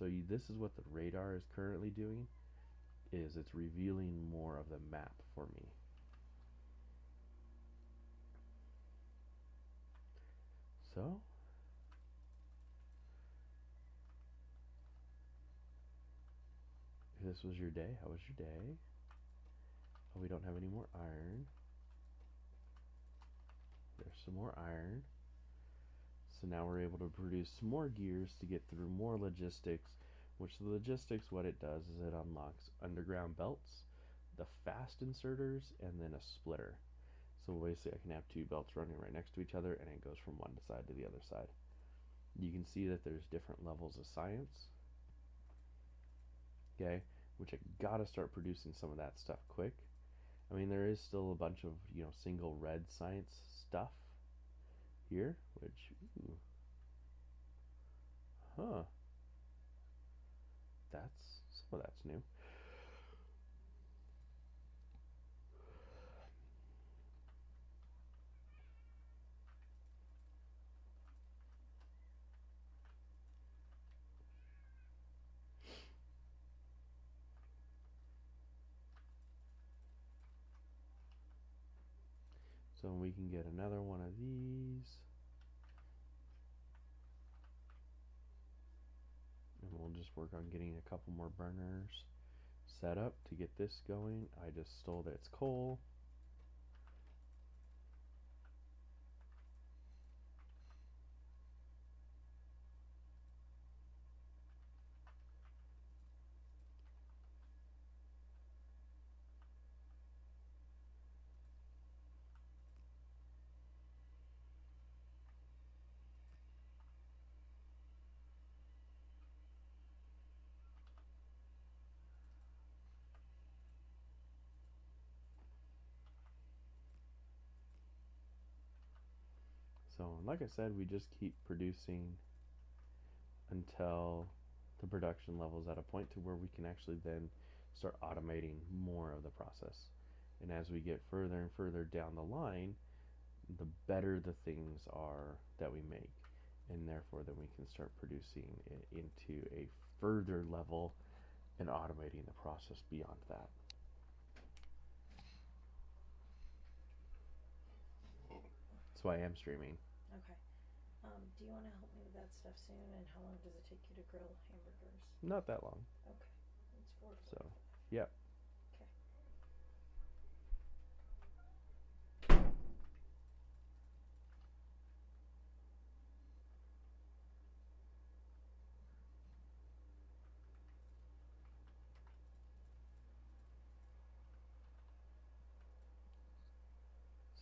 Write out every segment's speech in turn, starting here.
So this is what the radar is currently doing, is it's revealing more of the map for me. So if this was your day, how was your day? Oh, we don't have any more iron. There's some more iron. So now we're able to produce some more gears to get through more logistics, which the logistics, what it does is it unlocks underground belts, the fast inserters, and then a splitter. So basically I can have two belts running right next to each other and it goes from one side to the other side. You can see that there's different levels of science. Okay, which I gotta start producing some of that stuff quick. I mean, there is still a bunch of, single red science stuff here, which, ooh, huh, some of that's new. So we can get another one of these. And we'll just work on getting a couple more burners set up to get this going. I just stole its coal. So, like I said, we just keep producing until the production level is at a point to where we can actually then start automating more of the process. And as we get further and further down the line, the better the things are that we make. And therefore, then we can start producing it into a further level and automating the process beyond that. So I am streaming. Okay. Do you want to help me with that stuff soon? And how long does it take you to grill hamburgers? Not that long. Okay. It's 4 to So, 5. yep. Okay.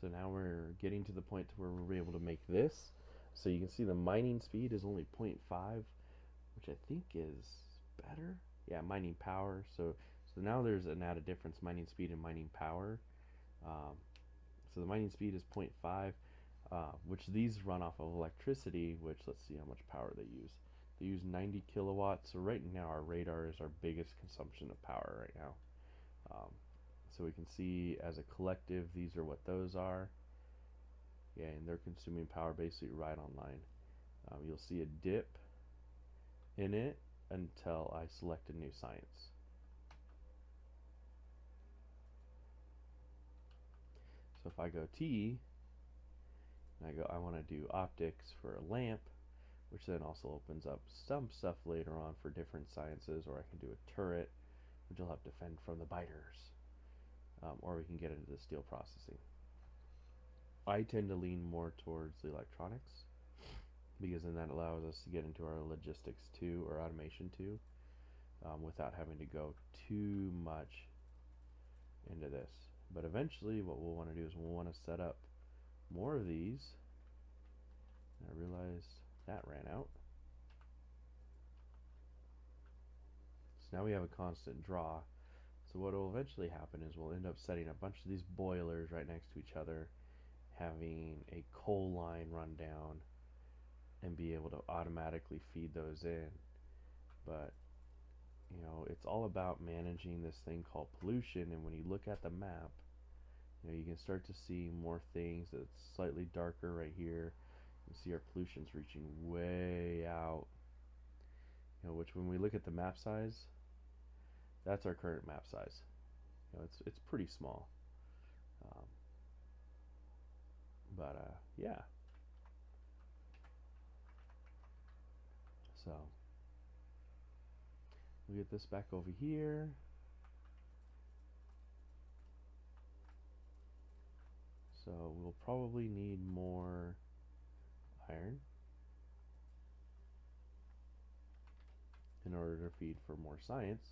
So now we're getting to the point to where we're able to make this. So you can see the mining speed is only 0.5, which I think is better. Yeah, mining power. So now there's an added difference: mining speed and mining power. Um, so the mining speed is 0.5, which these run off of electricity. Which, let's see how much power they use. They use 90 kilowatts. So right now our radar is our biggest consumption of power right now. Um, so we can see as a collective, these are what those are. Yeah, and they're consuming power basically right online. You'll see a dip in it until I select a new science. So if I go T, and I want to do optics for a lamp, which then also opens up some stuff later on for different sciences, or I can do a turret, which will help defend from the biters, or we can get into the steel processing. I tend to lean more towards the electronics because then that allows us to get into our logistics too, or automation too, without having to go too much into this. But eventually, what we'll want to do is we'll want to set up more of these. I realized that ran out. So now we have a constant draw. So what will eventually happen is we'll end up setting a bunch of these boilers right next to each other, having a coal line run down, and be able to automatically feed those in. But it's all about managing this thing called pollution. And when you look at the map, you can start to see more things that's slightly darker right here. You can see our pollution's reaching way out which when we look at the map size, that's our current map size. It's pretty small. Um, but yeah. So we get this back over here. So we'll probably need more iron in order to feed for more science.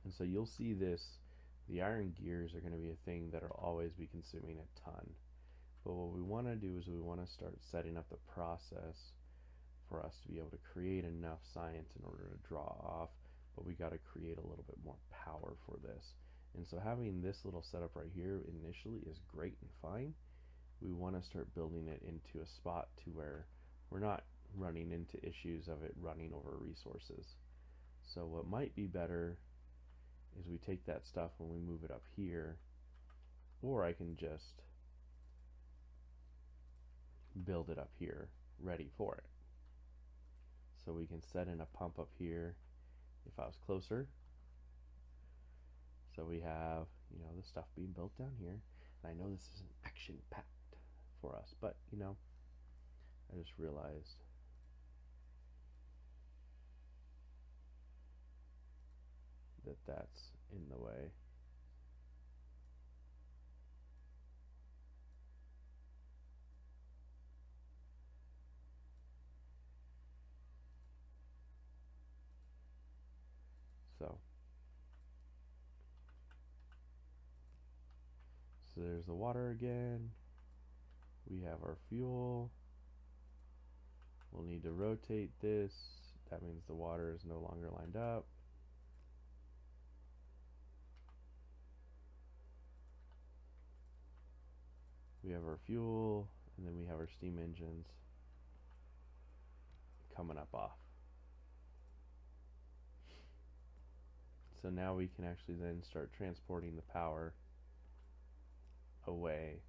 And so you'll see this, the iron gears are going to be a thing that will always be consuming a ton. But what we want to do is we want to start setting up the process for us to be able to create enough science in order to draw off, but we got to create a little bit more power for this. And so having this little setup right here initially is great and fine. We want to start building it into a spot to where we're not running into issues of it running over resources. So what might be better is we take that stuff when we move it up here, or I can just build it up here ready for it. So we can set in a pump up here if I was closer. So we have, the stuff being built down here. And I know this isn't action packed for us, but I just realized that that's in the way. So there's the water again. We have our fuel. We'll need to rotate this. That means the water is no longer lined up. We have our fuel, and then we have our steam engines coming up off. So now we can actually then start transporting the power away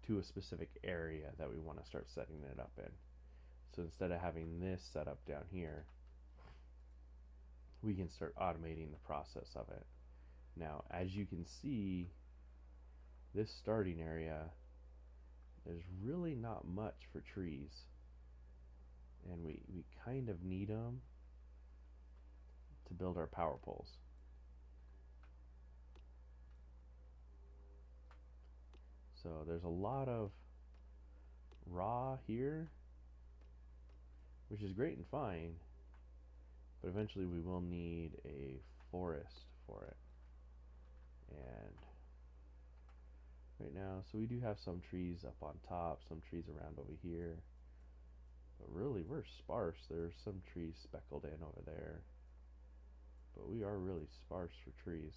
to a specific area that we want to start setting it up in. So instead of having this set up down here, we can start automating the process of it. Now, as you can see, this starting area, there's really not much for trees. And we kind of need them to build our power poles. So there's a lot of raw here, which is great and fine, but eventually we will need a forest for it. And right now, so we do have some trees up on top, some trees around over here, but really we're sparse. There's some trees speckled in over there, but we are really sparse for trees.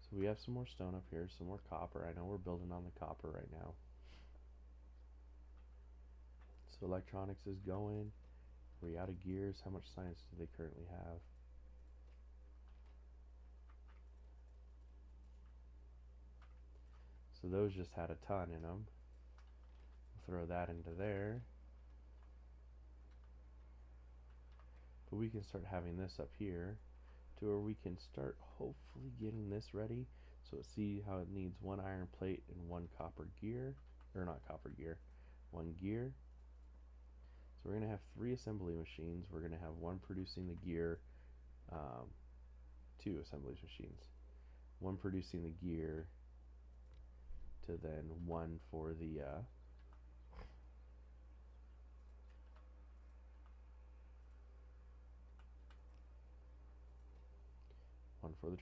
So we have some more stone up here, some more copper. I know we're building on the copper right now. So electronics is going. Are we out of gears? How much science do they currently have? So those just had a ton in them. Throw that into there. But we can start having this up here to where we can start hopefully getting this ready. So see how it needs one iron plate and one copper gear, or not copper gear, one gear. So we're going to have 3 assembly machines. We're going to have one producing the gear, 2 assembly machines, one producing the gear, to then one for the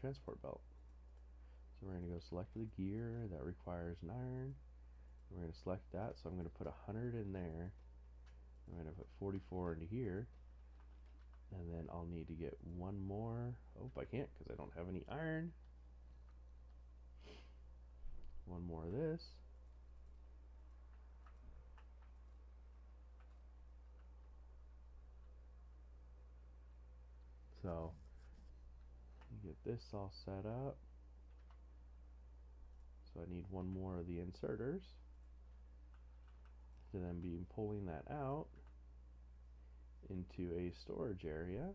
transport belt. So we're going to go select the gear that requires an iron. We're going to select that, so I'm going to put 100 in there. I'm going to put 44 into here, and then I'll need to get one more. Oh, I can't because I don't have any iron. One more of this. So you get this all set up. So I need one more of the inserters to then be pulling that out into a storage area.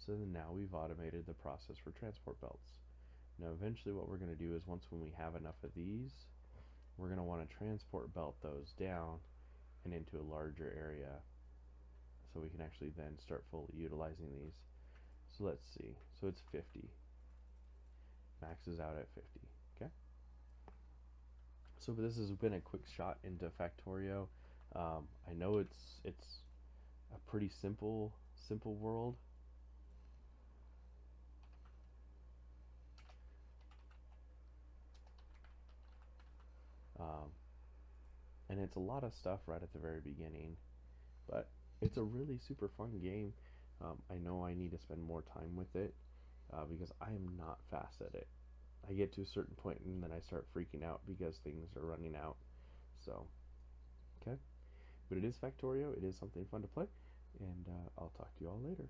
So now we've automated the process for transport belts. Now eventually what we're going to do is when we have enough of these, we're going to want to transport belt those down and into a larger area so we can actually then start fully utilizing these. So let's see. So it's 50. Maxes out at 50. Okay. So this has been a quick shot into Factorio. I know it's a pretty simple world. Um, and it's a lot of stuff right at the very beginning, but it's a really super fun game. I know I need to spend more time with it because I am not fast at it. I get to a certain point and then I start freaking out because things are running out. So, okay. But it is Factorio. It is something fun to play. And I'll talk to you all later.